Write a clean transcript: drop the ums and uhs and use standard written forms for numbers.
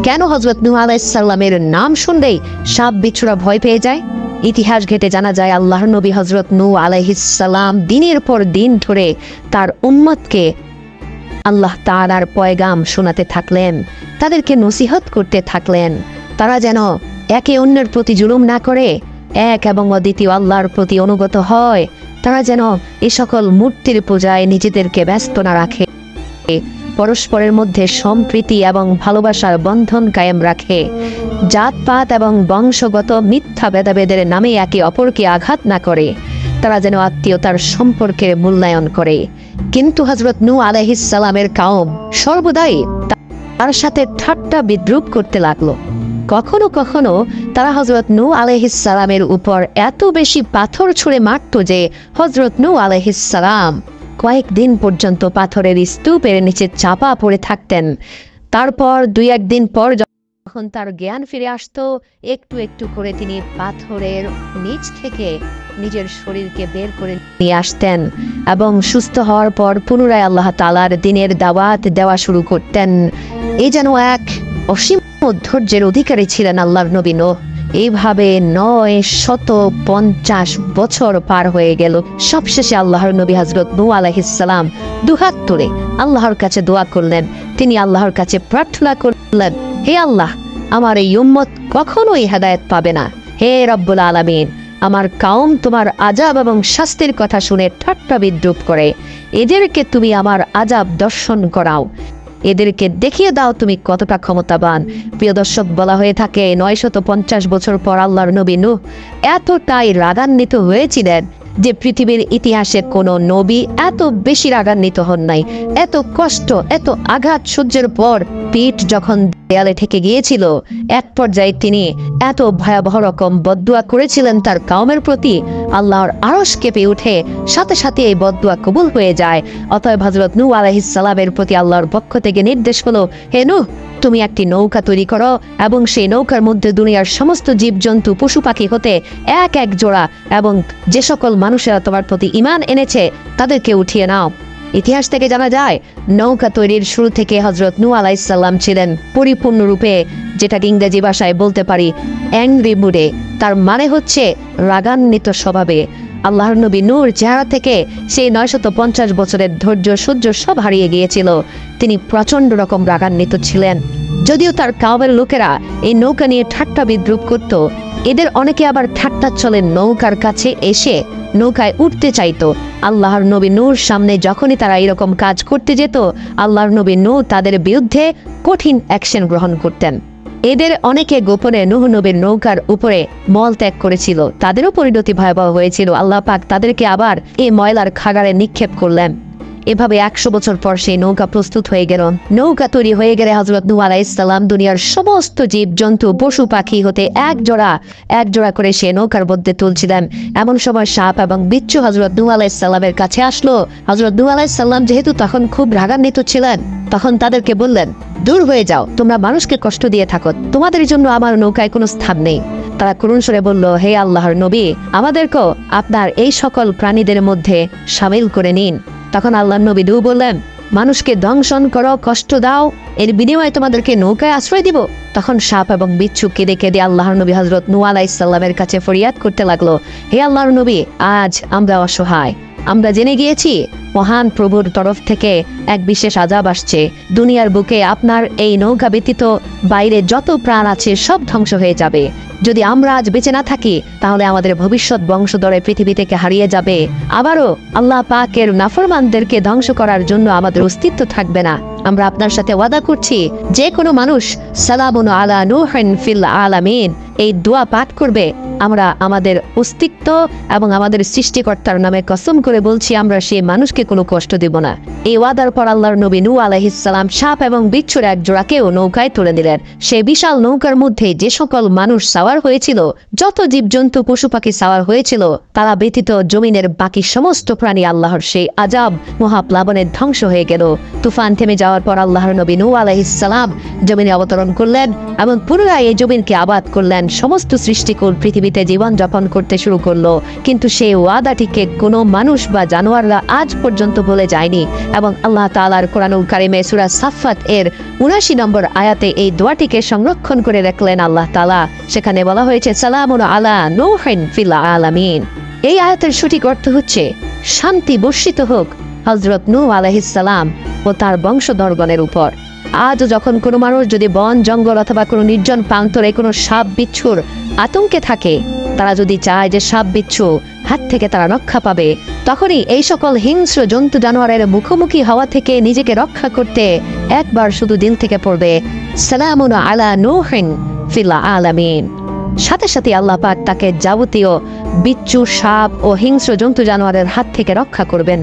কেন হযরত নূহ আলাইহিস সালামের নাম শুনলেই সাপ বিচ্ছুরা ভয় পেয়ে যায়? ইতিহাস ঘেটে জানা যায় আল্লাহর নবী হযরত নূহ আলাইহিস সালাম দিনের পর দিন ধরে তার উম্মতকে আল্লাহ তাআলার পয়গাম শোনাতে থাকলেন, তাদেরকে নসিহত করতে থাকলেন, তারা যেন একে অন্যের প্রতি জুলুম না করে এক এবং অদ্বিতীয় আল্লাহর প্রতি অনুগত হয়, তারা যেন এ সকল মূর্তির পূজায় নিজেদেরকে ব্যস্ত না রাখে, পরস্পরের মধ্যে সম্প্রীতি এবং ভালোবাসার বন্ধন কায়েম রাখে, জাতপাত এবং বংশগত মিথ্যা ভেদাভেদের নামে একে অপরকে আঘাত না করে, তারা যেন আত্মীয়তার সম্পর্কের মূল্যায়ন করে। কিন্তু হযরত নূহ আলাইহিস সালামের কওম সর্বদাই তার সাথে ঠাট্টা বিদ্রূপ করতে লাগলো। কখনো কখনো তারা হযরত নূহ আলাইহিস সালামের উপর এত বেশি পাথর ছুঁড়ে মারত যে হযরত নূহ আলাইহিস সালাম কয়েকদিন পর্যন্ত পাথরের স্তূপের নিচে চাপা পড়ে থাকতেন। তারপর দুই একদিন পর যখন তার জ্ঞান ফিরে আসতো, একটু একটু করে তিনি পাথরের নিচ থেকে নিজের শরীরকে বের করে নিয়ে আসতেন এবং সুস্থ হওয়ার পর পুনরায় আল্লাহ তাআলার দ্বীনের দাওয়াত দেওয়া শুরু করতেন। এই যেন এক অসীম ধৈর্যের অধিকারী ছিলেন আল্লাহর নবী নূহ। এইভাবে 950 বছর পার হয়ে গেল। সবশেষে আল্লাহর নবী হযরত নূহ আলাইহিস সালাম দুহাত তুলে আল্লাহর কাছে দোয়া করলেন। তিনি আল্লাহর কাছে প্রার্থনা করলেন, হে আল্লাহ, আমার এই উম্মত কখনোই হেদায়েত পাবে না। হে রব্বুল আলামিন, আমার কওম তোমার আযাব এবং শাস্তির কথা শুনে ঠাট্টা বিদ্রূপ করে, এদেরকে তুমি আমার আযাব দর্শন করাও, এদেরকে দেখিয়ে দাও তুমি কতটা ক্ষমতাবান। প্রিয় দর্শক, বলা হয়ে থাকে 950 বছর পর আল্লাহর নবী নূহ এতটাই রাগান্বিত হয়েছিলেন যে পৃথিবীর ইতিহাসে কোনো নবী এত বেশি রাগান্বিত হন নাই। এত কষ্ট, এত আঘাত সহ্যের পর পিঠ যখন দেয়ালে ঠেকে গিয়েছিল, এক পর্যায়ে তিনি এত ভয়াবহ রকম বদদুয়া করেছিলেন তার কওমের প্রতি, আল্লাহর আরশ কেঁপে উঠে সাথে সাথে এই বদদুয়া কবুল হয়ে যায়। অতএব হযরত নূহ আলাইহিস সালামের প্রতি আল্লাহর পক্ষ থেকে নির্দেশ হলো, হে নূহ, তুমি একটি নৌকা তৈরি করো এবং সেই নৌকার মধ্যে দুনিয়ার সমস্ত জীবজন্তু পশু পাখি হতে এক এক জোড়া এবং যে সকল মানুষেরা তোমার প্রতি ঈমান এনেছে তাদেরকে উঠিয়ে নাও। ইতিহাস থেকে জানা যায় নৌকা তৈরির শুরু থেকে হযরত নূহ আলাইহিস সালাম ছিলেন পরিপূর্ণরূপে, যেটাকে ইংরেজি ভাষায় বলতে পারি অ্যাংরি মুডে। তার মানে হচ্ছে রাগান্বিত স্বভাবে। আল্লাহর নবী নূহর চেহারা থেকে সেই 950 বছরের ধৈর্য সহ্য সব হারিয়ে গিয়েছিল। তিনি প্রচন্ড রকম রাগান্বিত ছিলেন। যদিও তার কওমের লোকেরা এই নৌকা নিয়ে ঠাট্টা বিদ্রূপ করত, এদের অনেকে আবার ঠাট্টা চলে নৌকার কাছে এসে নৌকায় উঠতে চাইতো। আল্লাহর নবী নূহর সামনে যখনই তারা এরকম কাজ করতে যেত, আল্লাহর নবী নূহ তাদের বিরুদ্ধে কঠিন অ্যাকশন গ্রহণ করতেন। এদের অনেকে গোপনে নূহ নবীর নৌকার উপরে মল ত্যাগ করেছিল, তাদেরও পরিণতি ভয়াবহ হয়েছিল। আল্লাহ পাক তাদেরকে আবার এই ময়লার খাগারে নিক্ষেপ করলেন। এভাবে 100 বছর পর সেই নৌকা প্রস্তুত হয়ে গেল। নৌকা তৈরি হয়ে গেলে হযরত নূহ আলাইহিস সালাম দুনিয়ার সমস্ত জীব জন্তু পশু পাখি হতে এক জোড়া করে সে নৌকার মধ্যে তুলছিলেন। এমন সময় সাপ এবং বিচ্ছু হযরত নূহ আলাইহিস সালামের কাছে আসলো। হযরত নূহ আলাইহিস সালাম যেহেতু তখন খুব রাগান্বিত ছিলেন, তখন তাদেরকে বললেন, দূর হয়ে যাও, তোমরা মানুষকে কষ্ট দিয়ে থাকো, তোমাদের জন্য আমার নৌকায় কোনো স্থান নেই। তারা করুণ স্বরে বলল, হে আল্লাহর নবী, আমাদেরকেও আপনার এই সকল প্রাণীদের মধ্যে শামিল করে নিন। তখন আল্লাহর নবী নূহ বললেন, মানুষকে দংশন করো, কষ্ট দাও, এর বিনিময়ে তোমাদেরকে নৌকায় আশ্রয় দিব। তখন সাপ এবং বিচ্ছু কেঁদে কেঁদে আল্লাহর নবী হযরত নূহ আলাইহিস সালামের কাছে ফরিয়াদ করতে লাগলো, হে আল্লাহর নবী, আজ আমরা অসহায়। আমরা জেনে গিয়েছি মহান প্রভুর তরফ থেকে এক বিশেষ আযাব আসছে। দুনিয়ার বুকে আপনার এই নৌকা ব্যতীত বাইরে যত প্রাণ আছে সব ধ্বংস হয়ে যাবে। যদি আমরা আজ বেঁচে না থাকি, তাহলে আমাদের ভবিষ্যৎ বংশধরে পৃথিবী থেকে হারিয়ে যাবে। আবারও আল্লাহ পাকের নাফরমানদেরকে ধ্বংস করার জন্য আমাদের অস্তিত্ব থাকবে না। আমরা আপনার সাথে ওয়াদা করছি, যে কোনো মানুষ সালামুন আলা নূহিন ফিল আলামিন এই দোয়া পাঠ করবে, আমরা আমাদের অস্তিত্ব এবং আমাদের সৃষ্টিকর্তার নামে কসম করে বলছি, আমরা সেই মানুষকে কোনো কষ্ট দেব না। এই ওয়াদার পর আল্লাহর নবী নূহ আলাইহিস সালাম সাপ এবং বিচ্ছুর এক জোড়াকেও নৌকায় তুলে দিলেন। সেই বিশাল নৌকার মধ্যে যে সকল মানুষ সাওয়ার সাওয়ার হয়েছিল, যত জীবজন্তু পশু পাখি সাওয়ার হয়েছিল, তারা ব্যতীত জমিনের বাকি সমস্ত প্রাণী আল্লাহর সেই আজাব মহাপ্লাবনের ধ্বংস হয়ে গেল। তুফান থেমে যাওয়ার পর আল্লাহর নবী নূহ আলাইহিস সালাম জমিনে অবতরণ করলেন এবং পুনরায় এই জমিনকে আবাদ করলেন। সমস্ত সৃষ্টিকুল পৃথিবীতে জীবন যাপন করতে শুরু করলো, কিন্তু সেই ওয়াদাটিকে কোনো মানুষ বা জানোয়াররা আজ পর্যন্ত ভুলে যায়নি। এবং আল্লাহ তাআলার কোরআনুল কারিমে সূরা সাফফাত এর ৭৯ নম্বর আয়াতে এই দোয়াটিকে সংরক্ষণ করে রাখলেন আল্লাহ তাআলা। সেখানে বলা হয়েছে সালামুন আলা নূহিন ফিল আলামিন। এই আয়াতের সঠিক অর্থ হচ্ছে শান্তি বর্ষিত হোক হযরত নূহ আলাইহিস সালাম ও তার বংশধরগণের উপর। আজও যখন কোনো মানুষ যদি বন জঙ্গল অথবা কোনো নির্জন প্রান্তরে কোনো সাপ বিচ্ছুর আতঙ্কে থাকে, তারা যদি চায় যে সাপ বিচ্ছু হাত থেকে তারা রক্ষা পাবে, তখনই এই সকল হিংস্র জন্তু জানোয়ারের মুখোমুখি হওয়া থেকে নিজেকে রক্ষা করতে একবার শুধু দিল থেকে পড়বে সালামুন আলা নূহিন ফিল আলামিন। সাথে সাথে আল্লাহ পাক তাকে যাবতীয় বিচ্ছু, সাপ ও হিংস্র জন্তু জানোয়ারের হাত থেকে রক্ষা করবেন।